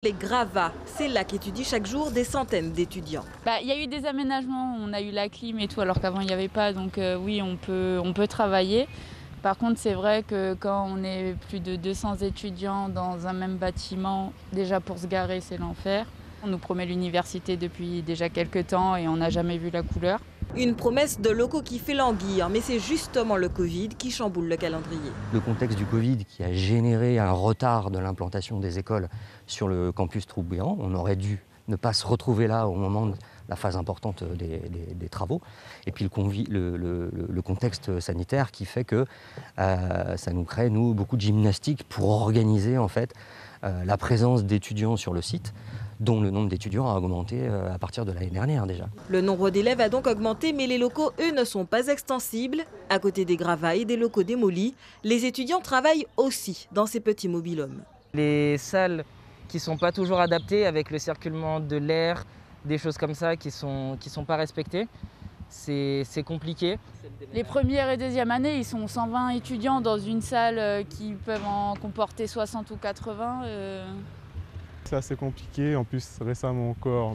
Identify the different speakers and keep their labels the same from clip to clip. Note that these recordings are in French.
Speaker 1: Les gravats, c'est là qu'étudient chaque jour des centaines d'étudiants.
Speaker 2: Il y a eu des aménagements, on a eu la clim et tout, alors qu'avant il n'y avait pas, donc oui, on peut travailler. Par contre, c'est vrai que quand on est plus de 200 étudiants dans un même bâtiment, déjà pour se garer, c'est l'enfer. On nous promet l'université depuis déjà quelques temps et on n'a jamais vu la couleur.
Speaker 1: Une promesse de locaux qui fait languir, mais c'est justement le Covid qui chamboule le calendrier.
Speaker 3: Le contexte du Covid qui a généré un retard de l'implantation des écoles sur le campus Troubéran, on aurait dû ne pas se retrouver là au moment de la phase importante des travaux. Et puis le contexte sanitaire qui fait que ça nous crée, nous, beaucoup de gymnastique pour organiser en fait la présence d'étudiants sur le site, dont le nombre d'étudiants a augmenté à partir de l'année dernière déjà.
Speaker 1: Le nombre d'élèves a donc augmenté, mais les locaux, eux, ne sont pas extensibles. À côté des gravats et des locaux démolis, les étudiants travaillent aussi dans ces petits mobil-homes.
Speaker 4: Les salles qui ne sont pas toujours adaptées avec le circulement de l'air, des choses comme ça qui sont pas respectées, c'est compliqué.
Speaker 2: Les premières et deuxième années, ils sont 120 étudiants dans une salle qui peuvent en comporter 60 ou 80.
Speaker 5: C'est assez compliqué. En plus, récemment encore,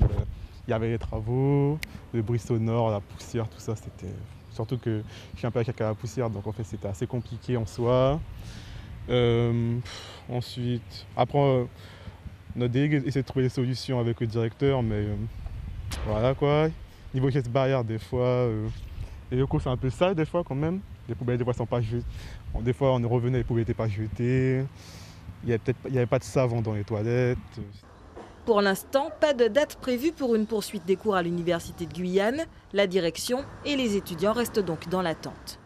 Speaker 5: il y avait les travaux, le bruit sonore, la poussière, tout ça. C'était surtout que je suis un peu allergique à la poussière, donc en fait, c'était assez compliqué en soi. Ensuite, après, notre délégué essaie de trouver des solutions avec le directeur, mais voilà quoi. Niveau geste barrière, des fois, les locaux c'est un peu sale des fois quand même. Les poubelles des fois sont pas jetées. Des fois, on revenait, les poubelles n'étaient pas jetées. Il n'y avait pas de savon dans les toilettes.
Speaker 1: Pour l'instant, pas de date prévue pour une poursuite des cours à l'Université de Guyane. La direction et les étudiants restent donc dans l'attente.